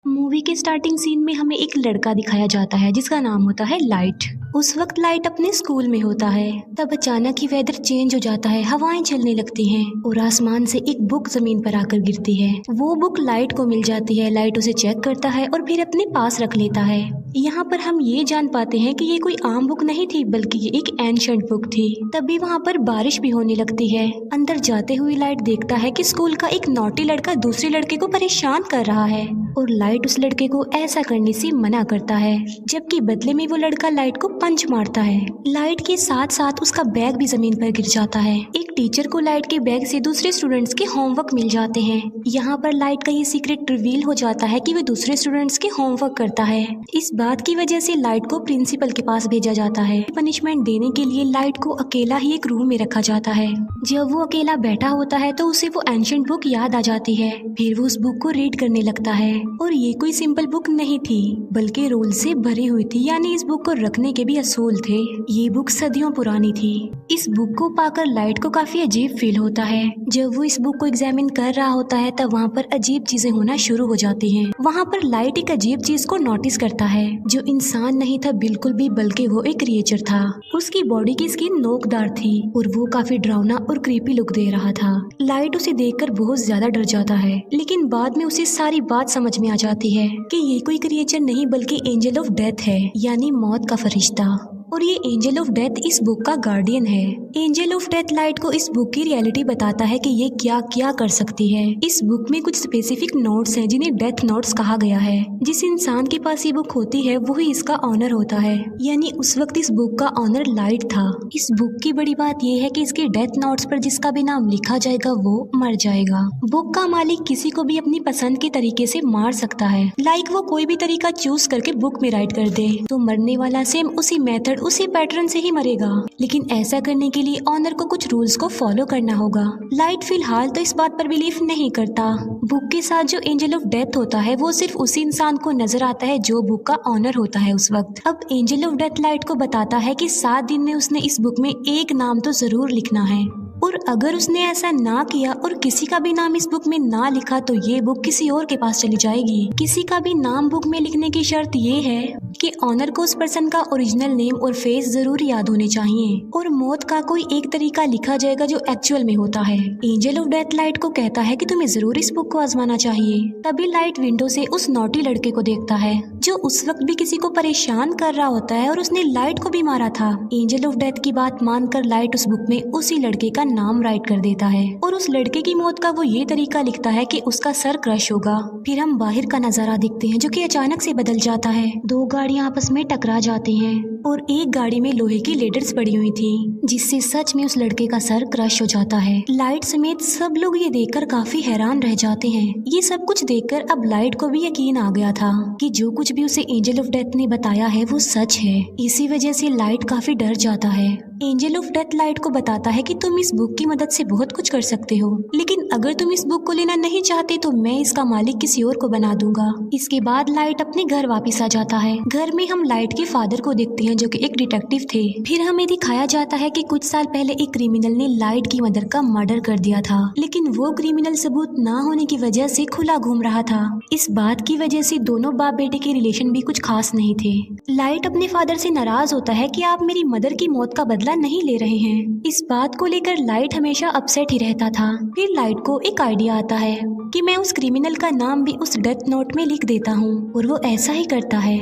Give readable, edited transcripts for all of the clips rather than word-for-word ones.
Movie के starting scene में हमें एक लड़का दिखाया जाता है जिसका नाम होता है लाइट। उस वक्त लाइट अपने स्कूल में होता है। तब अचानक ही वेदर चेंज हो जाता है, हवाएं चलने लगती हैं और आसमान से एक बुक जमीन पर आकर गिरती है। वो बुक लाइट को मिल जाती है। लाइट उसे चेक करता है और फिर अपने पास रख लेता है। यहाँ पर हम ये जान पाते हैं कि ये कोई आम बुक नहीं थी, बल्कि ये एक एंशिएंट बुक थी। तभी वहाँ पर बारिश भी होने लगती है। अंदर जाते हुए लाइट देखता है कि स्कूल का एक नॉटी लड़का दूसरे लड़के को परेशान कर रहा है और लाइट उस लड़के को ऐसा करने से मना करता है, जबकि बदले में वो लड़का लाइट को पंच मारता है। लाइट के साथ साथ उसका बैग भी जमीन पर गिर जाता है। एक टीचर को लाइट के बैग से दूसरे स्टूडेंट्स के होमवर्क मिल जाते हैं। यहाँ पर लाइट का ये सीक्रेट रिवील हो जाता है कि वो दूसरे स्टूडेंट्स के होमवर्क करता है। इस बात की वजह से लाइट को प्रिंसिपल के पास भेजा जाता है। पनिशमेंट देने के लिए लाइट को अकेला ही एक रूम में रखा जाता है। जब वो अकेला बैठा होता है तो उसे वो एंशिएंट बुक याद आ जाती है। फिर वो उस बुक को रीड करने लगता है और ये कोई सिंपल बुक नहीं थी, बल्कि रूल से भरी हुई थी। यानी इस बुक को रखने के भी असूल थे। ये बुक सदियों पुरानी थी। इस बुक को पाकर लाइट को काफी अजीब फील होता है। जब वो इस बुक को एग्जामिन कर रहा होता है तब वहाँ पर अजीब चीजें होना शुरू हो जाती हैं। वहाँ पर लाइट एक अजीब चीज को नोटिस करता है जो इंसान नहीं था बिल्कुल भी, बल्कि वो एक क्रिएचर था। उसकी बॉडी की स्किन नोकदार थी और वो काफी डरावना और क्रीपी लुक दे रहा था। लाइट उसे देखकर बहुत ज्यादा डर जाता है, लेकिन बाद में उसे सारी बात समझ में आ जाती है कि ये कोई क्रिएचर नहीं बल्कि एंजल ऑफ डेथ है, यानी मौत का फरिश्ता। और ये एंजल ऑफ डेथ इस बुक का गार्डियन है। एंजल ऑफ डेथ लाइट को इस बुक की रियलिटी बताता है कि ये क्या क्या कर सकती है। इस बुक में कुछ स्पेसिफिक नोट्स हैं जिन्हें डेथ नोट्स कहा गया है। जिस इंसान के पास ये बुक होती है वही इसका ऑनर होता है, यानी उस वक्त इस बुक का ऑनर लाइट था। इस बुक की बड़ी बात यह है कि इसके डेथ नोट्स पर जिसका भी नाम लिखा जाएगा वो मर जाएगा। बुक का मालिक किसी को भी अपनी पसंद के तरीके से मार सकता है। लाइक वो कोई भी तरीका चूज करके बुक में राइट कर दे तो मरने वाला सेम उसी मेथड उसी पैटर्न से ही मरेगा। लेकिन ऐसा करने के लिए ऑनर को कुछ रूल्स को फॉलो करना होगा। लाइट फिलहाल तो इस बात पर बिलीव नहीं करता। बुक के साथ जो एंजल ऑफ डेथ होता है वो सिर्फ उसी इंसान को नजर आता है जो बुक का ऑनर होता है उस वक्त। अब एंजल ऑफ डेथ लाइट को बताता है कि 7 दिन में उसने इस बुक में एक नाम तो जरूर लिखना है, और अगर उसने ऐसा ना किया और किसी का भी नाम इस बुक में ना लिखा तो ये बुक किसी और के पास चली जाएगी। किसी का भी नाम बुक में लिखने की शर्त ये है कि ऑनर को उस पर्सन का ओरिजिनल नेम और फेस जरूर याद होने चाहिए, और मौत का कोई एक तरीका लिखा जाएगा जो एक्चुअल में होता है। एंजल ऑफ डेथ लाइट को कहता है कि तुम्हें जरूर इस बुक को आजमाना चाहिए। तभी लाइट विंडो से उस नॉटी लड़के को देखता है जो उस वक्त भी किसी को परेशान कर रहा होता है और उसने लाइट को भी मारा था। एंजल ऑफ डेथ की बात मानकर लाइट उस बुक में उसी लड़के का नाम राइट कर देता है और उस लड़के की मौत का वो ये तरीका लिखता है कि उसका सर क्रश होगा। फिर हम बाहर का नजारा देखते हैं जो कि अचानक से बदल जाता है। 2 गाड़ियां आपस में टकरा जाती हैं और एक गाड़ी में लोहे की लेडर्स पड़ी हुई थी, जिससे सच में उस लड़के का सर क्रश हो जाता है। लाइट समेत सब लोग ये देखकर काफी हैरान रह जाते हैं। ये सब कुछ देखकर अब लाइट को भी यकीन आ गया था कि जो कुछ भी उसे एंजल ऑफ डेथ ने बताया है वो सच है। इसी वजह से लाइट काफी डर जाता है। एंजल ऑफ डेथ लाइट को बताता है कि तुम इस बुक की मदद से बहुत कुछ कर सकते हो, लेकिन अगर तुम इस बुक को लेना नहीं चाहते तो मैं इसका मालिक किसी और को बना दूंगा। इसके बाद लाइट अपने घर वापस आ जाता है। घर में हम लाइट के फादर को देखते हैं जो कि एक डिटेक्टिव थे। फिर हमें दिखाया जाता है कि कुछ साल पहले एक क्रिमिनल ने लाइट की मदर का मर्डर कर दिया था, लेकिन वो क्रिमिनल सबूत ना होने की वजह से खुला घूम रहा था। इस बात की वजह से दोनों बाप बेटे के रिलेशन भी कुछ खास नहीं थे। लाइट अपने फादर से नाराज होता है कि आप मेरी मदर की मौत का बदला नहीं ले रहे हैं। इस बात को लेकर लाइट हमेशा अपसेट ही रहता था। फिर लाइट को एक आइडिया आता है कि मैं उस क्रिमिनल का नाम भी उस डेथ नोट में लिख देता हूँ, और वो ऐसा ही करता है।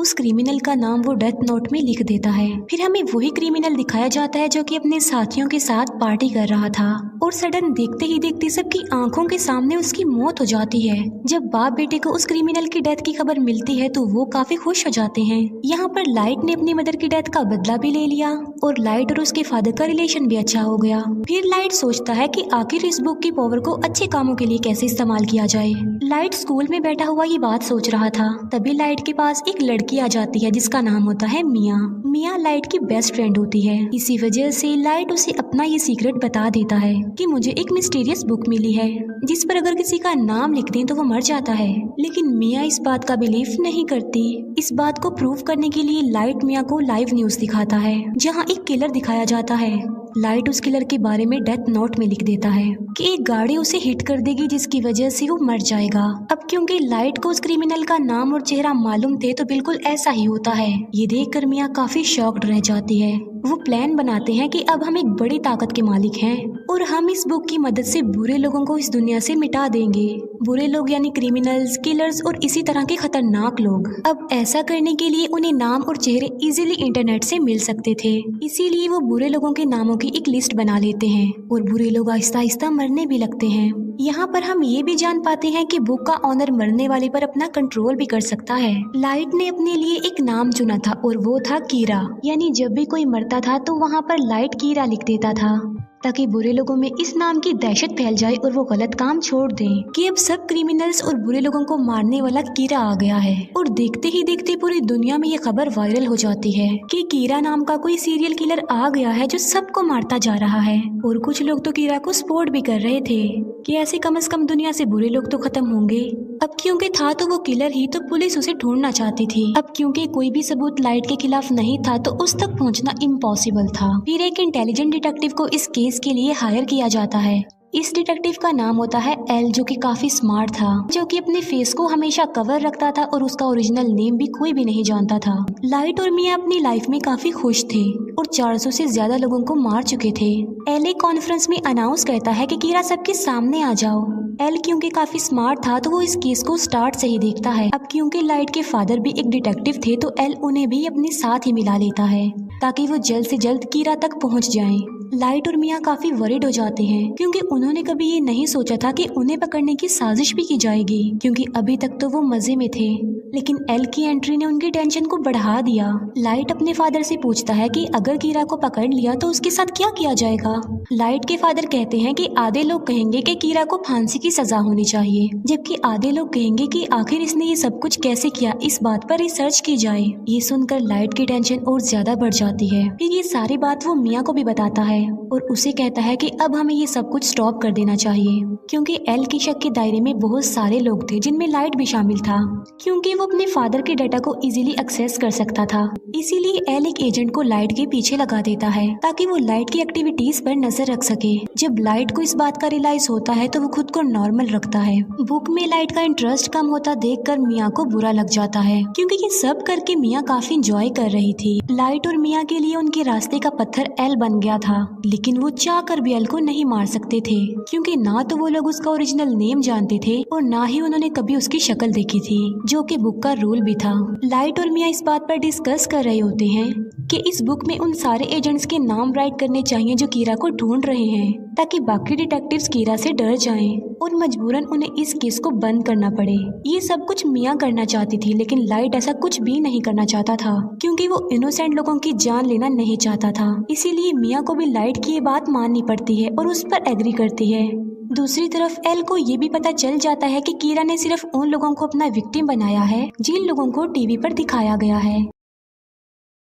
उस क्रिमिनल का नाम वो डेथ नोट में लिख देता है। फिर हमें वही क्रिमिनल दिखाया जाता है जो कि अपने साथियों के साथ पार्टी कर रहा था, और सडन देखते ही देखते सबकी आंखों के सामने उसकी मौत हो जाती है। जब बाप बेटे को उस क्रिमिनल की डेथ की खबर मिलती है तो वो काफी खुश हो जाते हैं। यहाँ पर लाइट ने अपनी मदर की डेथ का बदला भी ले लिया और लाइट और उसके फादर का रिलेशन भी अच्छा हो गया। फिर लाइट सोचता है कि आखिर इस बुक की पावर को अच्छे कामों के लिए कैसे इस्तेमाल किया जाए। लाइट स्कूल में बैठा हुआ ये बात सोच रहा था। तभी लाइट के पास एक लड़की आ जाती है जिसका नाम होता है मिया। मिया लाइट की बेस्ट फ्रेंड होती है। इसी वजह से लाइट उसे अपना ये सीक्रेट बता देता है कि मुझे एक मिस्टीरियस बुक मिली है जिस पर अगर किसी का नाम लिख दें तो वो मर जाता है। लेकिन मिया इस बात का बिलीव नहीं करती। इस बात को प्रूव करने के लिए लाइट मिया को लाइव न्यूज दिखाता है जहाँ एक किलर दिखाया जाता है। लाइट उस किलर के बारे में डेथ नोट में लिख देता है कि एक गाड़ी उसे हिट कर देगी जिसकी वजह से वो मर जाएगा। अब क्योंकि लाइट को उस क्रिमिनल का नाम और चेहरा मालूम थे तो बिल्कुल ऐसा ही होता है। ये देखकर मिया काफी शॉक्ड रह जाती है। वो प्लान बनाते हैं कि अब हम एक बड़ी ताकत के मालिक हैं और हम इस बुक की मदद से बुरे लोगों को इस दुनिया से मिटा देंगे। बुरे लोग यानी क्रिमिनल्स, किलर्स और इसी तरह के खतरनाक लोग। अब ऐसा करने के लिए उन्हें नाम और चेहरे इजीली इंटरनेट से मिल सकते थे, इसीलिए वो बुरे लोगों के नामों की एक लिस्ट बना लेते हैं और बुरे लोग आहिस्ता आहिस्ता मरने भी लगते हैं। यहाँ पर हम ये भी जान पाते हैं कि बुक का ऑनर मरने वाले पर अपना कंट्रोल भी कर सकता है। लाइट ने अपने लिए एक नाम चुना था और वो था कीरा, यानी जब भी कोई मरता था तो वहाँ पर लाइट कीरा लिख देता था ताकि बुरे लोगों में इस नाम की दहशत फैल जाए और वो गलत काम छोड़ दें कि अब सब क्रिमिनल्स और बुरे लोगों को मारने वाला कीरा आ गया है। और देखते ही देखते पूरी दुनिया में ये खबर वायरल हो जाती है कि कीरा नाम का कोई सीरियल किलर आ गया है जो सबको मारता जा रहा है। और कुछ लोग तो कीरा को सपोर्ट भी कर रहे थे कि ऐसे कम से कम दुनिया से बुरे लोग तो खत्म होंगे। अब क्योंकि था तो वो किलर ही, तो पुलिस उसे ढूंढना चाहती थी। अब क्योंकि कोई भी सबूत लाइट के खिलाफ नहीं था तो उस तक पहुंचना इम्पॉसिबल था। फिर एक इंटेलिजेंट डिटेक्टिव को इस केस के लिए हायर किया जाता है। इस डिटेक्टिव का नाम होता है एल, जो कि काफी स्मार्ट था, जो कि अपने फेस को हमेशा कवर रखता था और उसका ओरिजिनल नेम भी कोई भी नहीं जानता था। लाइट और मिया अपनी लाइफ में काफी खुश थे और 400 से ज्यादा लोगों को मार चुके थे। एल एक कॉन्फ्रेंस में अनाउंस करता है कि कीरा सबके सामने आ जाओ। एल क्योंकि काफी स्मार्ट था तो वो इस केस को स्टार्ट से ही देखता है। अब क्योंकि लाइट के फादर भी एक डिटेक्टिव थे तो एल उन्हें भी अपने साथ ही मिला लेता है ताकि वो जल्द से जल्द कीरा तक पहुंच जाएं। लाइट और मिया काफी वरिड हो जाते हैं क्योंकि उन्होंने कभी ये नहीं सोचा था कि उन्हें पकड़ने की साजिश भी की जाएगी, क्योंकि अभी तक तो वो मजे में थे। लेकिन एल की एंट्री ने उनकी टेंशन को बढ़ा दिया। लाइट अपने फादर से पूछता है कि अगर कीरा को पकड़ लिया तो उसके साथ क्या किया जाएगा। लाइट के फादर कहते हैं कि आधे लोग कहेंगे कि कीरा को फांसी की सजा होनी चाहिए, जबकि आधे लोग कहेंगे कि आखिर इसने ये सब कुछ कैसे किया, इस बात पर रिसर्च की जाए। ये सुनकर लाइट की टेंशन और ज्यादा बढ़ जाती है। फिर ये सारी बात वो मिया को भी बताता है और उसे कहता है कि अब हमें ये सब कुछ स्टॉप कर देना चाहिए, क्योंकि एल के शक के दायरे में बहुत सारे लोग थे जिनमें लाइट भी शामिल था, क्योंकि वो अपने फादर के डाटा को इजीली एक्सेस कर सकता था। इसीलिए एल एक एजेंट को लाइट के पीछे लगा देता है ताकि वो लाइट की एक्टिविटीज पर नजर रख सके। जब लाइट को इस बात का रियलाइज होता है तो वो खुद को नॉर्मल रखता है। बुक में लाइट का इंटरेस्ट कम होता देखकर मिया को बुरा लग जाता है, क्योंकि ये सब करके मिया काफी इंजॉय कर रही थी। लाइट और मिया के लिए उनके रास्ते का पत्थर एल बन गया था, लेकिन वो चाह कर भी एल को नहीं मार सकते थे, क्योंकि ना तो वो लोग उसका ओरिजिनल नेम जानते थे और ना ही उन्होंने कभी उसकी शक्ल देखी थी, जो कि बुक का रूल भी था। लाइट और मिया इस बात पर डिस्कस कर रहे होते हैं कि इस बुक में उन सारे एजेंट्स के नाम राइट करने चाहिए जो कीरा को ढूंढ रहे हैं, ताकि बाकी डिटेक्टिव्स कीरा से डर जाएं और मजबूरन उन्हें इस केस को बंद करना पड़े। ये सब कुछ मिया करना चाहती थी, लेकिन लाइट ऐसा कुछ भी नहीं करना चाहता था, क्योंकि वो इनोसेंट लोगों की जान लेना नहीं चाहता था। इसीलिए मिया को भी लाइट की ये बात माननी पड़ती है और उस पर एग्री करती है। दूसरी तरफ एल को ये भी पता चल जाता है कि कीरा ने सिर्फ उन लोगों को अपना विक्टिम बनाया है जिन लोगों को टीवी पर दिखाया गया है,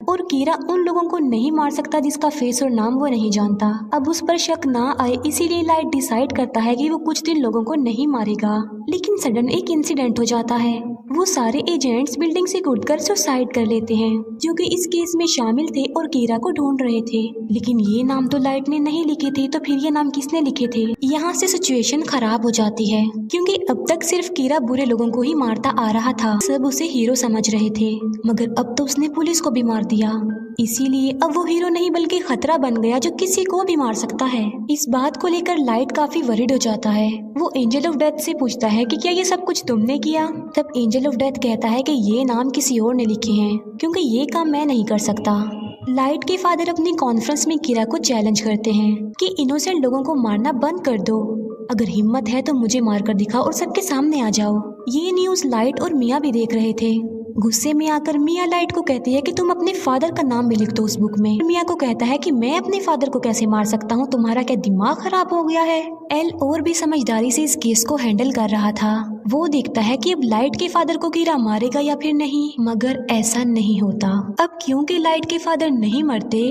और कीरा उन लोगों को नहीं मार सकता जिसका फेस और नाम वो नहीं जानता। अब उस पर शक ना आए इसीलिए लाइट डिसाइड करता है कि वो कुछ दिन लोगों को नहीं मारेगा। लेकिन सडन एक इंसिडेंट हो जाता है। वो सारे एजेंट्स बिल्डिंग से कूदकर सुसाइड कर लेते हैं, जो कि इस केस में शामिल थे और कीरा को ढूंढ रहे थे। लेकिन ये नाम तो लाइट ने नहीं लिखे थे, तो फिर ये नाम किसने लिखे थे? यहाँ से सिचुएशन खराब हो जाती है, क्योंकि अब तक सिर्फ कीरा बुरे लोगों को ही मारता आ रहा था। सब उसे हीरो समझ रहे थे, मगर अब तो उसने पुलिस को भी मार दिया। इसीलिए अब वो हीरो नहीं बल्कि खतरा बन गया जो किसी को भी मार सकता है। इस बात को लेकर लाइट काफी वरिड हो जाता है। वो एंजल ऑफ डेथ से पूछता है कि क्या ये सब कुछ तुमने किया? तब एंजल ऑफ डेथ कहता है कि ये नाम किसी और ने लिखे हैं, क्योंकि ये काम मैं नहीं कर सकता। लाइट के फादर अपनी कॉन्फ्रेंस में कीरा को चैलेंज करते हैं कि इनोसेंट लोगों को मारना बंद कर दो। अगर हिम्मत है तो मुझे मारकर दिखाओ और सबके सामने आ जाओ। ये न्यूज लाइट और मिया भी देख रहे थे। गुस्से में आकर मिया लाइट को कहती है कि तुम अपने फादर का नाम भी लिख दो उस बुक में। मिया को कहता है कि मैं अपने फादर को कैसे मार सकता हूँ, तुम्हारा क्या दिमाग खराब हो गया है? एल और भी समझदारी से इस केस को हैंडल कर रहा था। वो देखता है कि अब लाइट के फादर को कीरा मारेगा या फिर नहीं, मगर ऐसा नहीं होता। अब क्योंकि लाइट के फादर नहीं मरते,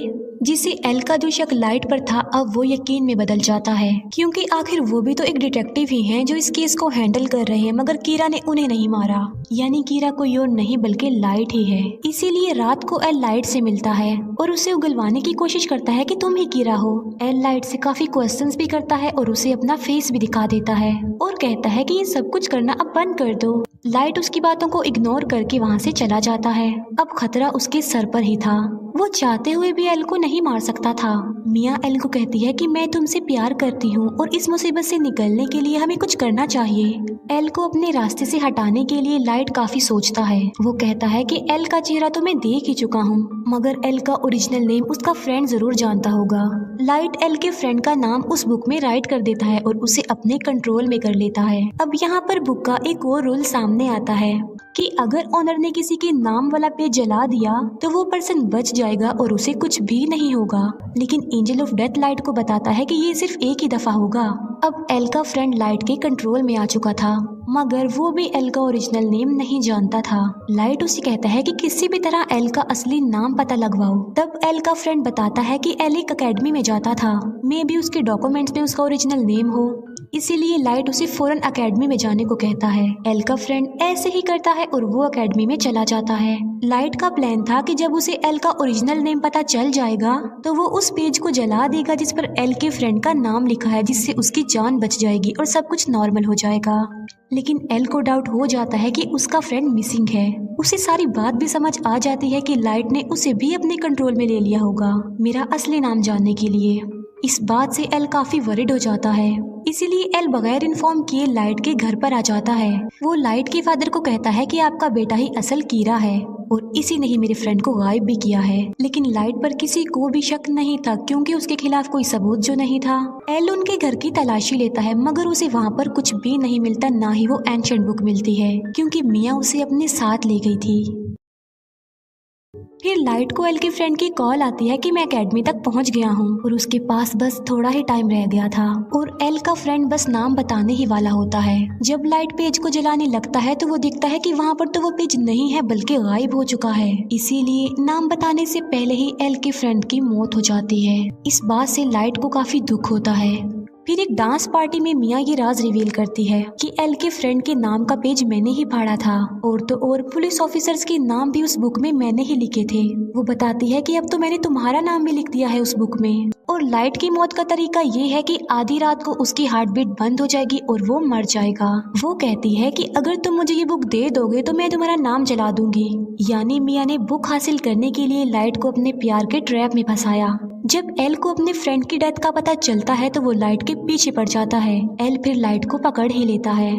जिससे एल का जो शक लाइट पर था अब वो यकीन में बदल जाता है, क्योंकि आखिर वो भी तो एक डिटेक्टिव ही हैं जो इस केस को हैंडल कर रहे हैं, मगर कीरा ने उन्हें नहीं मारा। यानी कीरा कोई और नहीं बल्कि लाइट ही है। इसीलिए रात को एल लाइट से मिलता है और उसे उगलवाने की कोशिश करता है कि तुम ही कीरा हो। एल लाइट से काफी क्वेश्चंस भी करता है और उसे अपना फेस भी दिखा देता है और कहता है कि ये सब कुछ करना अब बंद कर दो। लाइट उसकी बातों को इग्नोर करके वहाँ से चला जाता है। अब खतरा उसके सर पर ही था। वो चाहते हुए भी एल को नहीं मार सकता था। मिया एल को कहती है कि मैं तुमसे प्यार करती हूँ और इस मुसीबत से निकलने के लिए हमें कुछ करना चाहिए। एल को अपने रास्ते से हटाने के लिए लाइट काफी सोचता है। वो कहता है कि एल का चेहरा तो मैं देख ही चुका हूँ, मगर एल का ओरिजिनल नेम उसका फ्रेंड जरूर जानता होगा। लाइट एल के फ्रेंड का नाम उस बुक में राइट कर देता है और उसे अपने कंट्रोल में कर लेता है। अब यहाँ पर बुक का एक और रूल सामने आता है कि अगर ऑनर ने किसी के नाम वाला पेज जला दिया तो वो पर्सन बच जाएगा और उसे कुछ भी नहीं होगा। लेकिन एंजल ऑफ डेथ लाइट को बताता है कि ये सिर्फ एक ही दफा होगा। अब एल का फ्रेंड लाइट के कंट्रोल में आ चुका था, मगर वो भी एल का ओरिजिनल नेम नहीं जानता था। लाइट उसे कहता है कि किसी भी तरह एल का असली नाम पता लगवाओ। तब एल का फ्रेंड बताता है कि एल एक अकेडमी में जाता था, मे भी उसके डॉक्यूमेंट्स में उसका ओरिजिनल नेम हो, इसीलिए लाइट उसे फौरन अकेडमी में जाने को कहता है। एल का फ्रेंड ऐसे ही करता है और वो अकेडमी में चला जाता है। लाइट का प्लान था कि जब उसे एल का ओरिजिनल नेम पता चल जाएगा तो वो उस पेज को जला देगा जिस पर एल के फ्रेंड का नाम लिखा है, जिससे उसकी जान बच जाएगी और सब कुछ नॉर्मल हो जाएगा। लेकिन एल को डाउट हो जाता है कि उसका फ्रेंड मिसिंग है। उसे सारी बात भी समझ आ जाती है कि लाइट ने उसे भी अपने कंट्रोल में ले लिया होगा मेरा असली नाम जानने के लिए। इस बात से एल काफी वरिड हो जाता है, इसीलिए एल बगैर इन्फॉर्म किए लाइट के घर पर आ जाता है। वो लाइट के फादर को कहता है कि आपका बेटा ही असल कीरा है और इसी ने ही मेरे फ्रेंड को गायब भी किया है। लेकिन लाइट पर किसी को भी शक नहीं था क्योंकि उसके खिलाफ कोई सबूत जो नहीं था। एल उनके घर की तलाशी लेता है, मगर उसे वहाँ पर कुछ भी नहीं मिलता, ना ही वो एंशिएंट बुक मिलती है क्योंकि मिया उसे अपने साथ ले गई थी। फिर लाइट को एल के फ्रेंड की कॉल आती है कि मैं एकेडमी तक पहुंच गया हूं और उसके पास बस थोड़ा ही टाइम रह गया था और एल का फ्रेंड बस नाम बताने ही वाला होता है। जब लाइट पेज को जलाने लगता है तो वो दिखता है कि वहां पर तो वो पेज नहीं है बल्कि गायब हो चुका है। इसीलिए नाम बताने से पहले ही एल के फ्रेंड की मौत हो जाती है। इस बात से लाइट को काफी दुख होता है। फिर एक डांस पार्टी में मिया ये राज रिवील करती है कि एल के फ्रेंड के नाम का पेज मैंने ही फाड़ा था और तो और पुलिस ऑफिसर्स के नाम भी उस बुक में मैंने ही लिखे थे। वो बताती है कि अब तो मैंने तुम्हारा नाम भी लिख दिया है उस बुक में। और लाइट की मौत का तरीका ये है कि आधी रात को उसकी हार्ट बीट बंद हो जाएगी और वो मर जाएगा। वो कहती है कि अगर तुम मुझे ये बुक दे दोगे तो मैं तुम्हारा नाम जला दूंगी। यानी मिया ने बुक हासिल करने के लिए लाइट को अपने प्यार के ट्रैप में फंसाया। जब एल को अपने फ्रेंड की डेथ का पता चलता है तो वो लाइट के पीछे पड़ जाता है। एल फिर लाइट को पकड़ ही लेता है,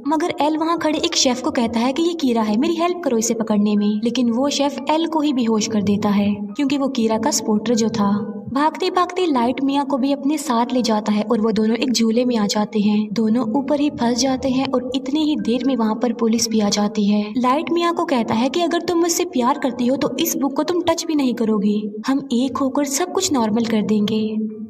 मगर एल वहाँ खड़े एक शेफ को कहता है कि ये कीरा है, मेरी हेल्प करो इसे पकड़ने में। लेकिन वो शेफ एल को ही बेहोश कर देता है क्योंकि वो कीरा का सपोर्टर जो था। भागते भागते लाइट मिया को भी अपने साथ ले जाता है और वो दोनों एक झूले में आ जाते हैं। दोनों ऊपर ही फंस जाते हैं और इतनी ही देर में वहाँ पर पुलिस भी आ जाती है। लाइट मिया को कहता है कि अगर तुम मुझसे प्यार करती हो तो इस बुक को तुम टच भी नहीं करोगी, हम एक होकर सब कुछ नॉर्मल कर देंगे।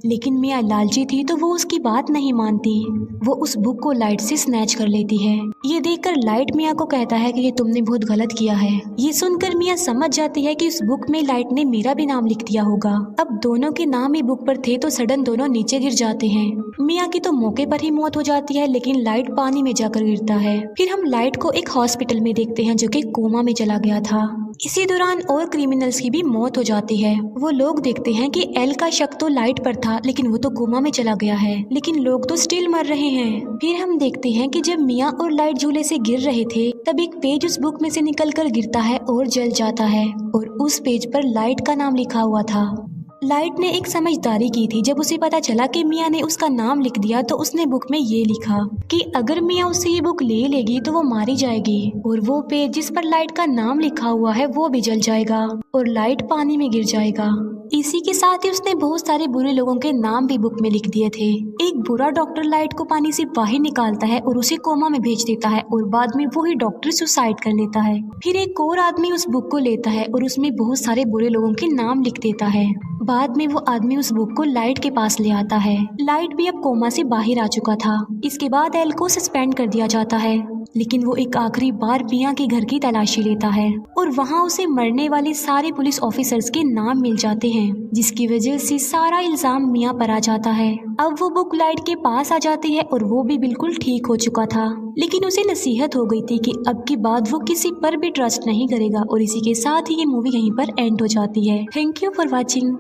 लेकिन मिया लालची थी तो वो उसकी बात नहीं मानती। वो उस बुक को लाइट से स्नैच कर लेती है। ये देखकर लाइट मिया को कहता है कि ये तुमने बहुत गलत किया है। ये सुनकर मिया समझ जाती है कि उस बुक में लाइट ने मेरा भी नाम लिख दिया होगा। अब दोनों के नाम ही बुक पर थे तो सडन दोनों नीचे गिर जाते हैं। मिया की तो मौके पर ही मौत हो जाती है, लेकिन लाइट पानी में जाकर गिरता है। फिर हम लाइट को एक हॉस्पिटल में देखते हैं जो कि कोमा में चला गया था। इसी दौरान और क्रिमिनल्स की भी मौत हो जाती है। वो लोग देखते हैं कि एल का शक तो लाइट पर था, लेकिन वो तो कोमा में चला गया है, लेकिन लोग तो स्टिल मर रहे हैं। फिर हम देखते हैं कि जब मिया और लाइट झूले से गिर रहे थे तब एक पेज उस बुक में से निकलकर गिरता है और जल जाता है और उस पेज पर लाइट का नाम लिखा हुआ था। लाइट ने एक समझदारी की थी। जब उसे पता चला कि मिया ने उसका नाम लिख दिया तो उसने बुक में ये लिखा कि अगर मिया उससे ये बुक ले लेगी तो वो मारी जाएगी और वो पेज जिस पर लाइट का नाम लिखा हुआ है वो भी जल जाएगा और लाइट पानी में गिर जाएगा। इसी के साथ ही उसने बहुत सारे बुरे लोगों के नाम भी बुक में लिख दिए थे। एक बुरा डॉक्टर लाइट को पानी से बाहर निकालता है और उसे कोमा में भेज देता है और बाद में वही डॉक्टर सुसाइड कर लेता है। फिर एक और आदमी उस बुक को लेता है और उसमें बहुत सारे बुरे लोगों के नाम लिख देता है। बाद में वो आदमी उस बुक को लाइट के पास ले आता है। लाइट भी अब कोमा से बाहर आ चुका था। इसके बाद एल को सस्पेंड कर दिया जाता है, लेकिन वो एक आखिरी बार मिया के घर की तलाशी लेता है और वहाँ उसे मरने वाले सारे सारे पुलिस ऑफिसर्स के नाम मिल जाते हैं, जिसकी वजह से सारा इल्जाम मिया पर आ जाता है। अब वो बुक लाइट के पास आ जाती है और वो भी बिल्कुल ठीक हो चुका था, लेकिन उसे नसीहत हो गई थी कि अब की बाद वो किसी पर भी ट्रस्ट नहीं करेगा। और इसी के साथ ही ये मूवी यहीं पर एंड हो जाती है। Thank you for watching.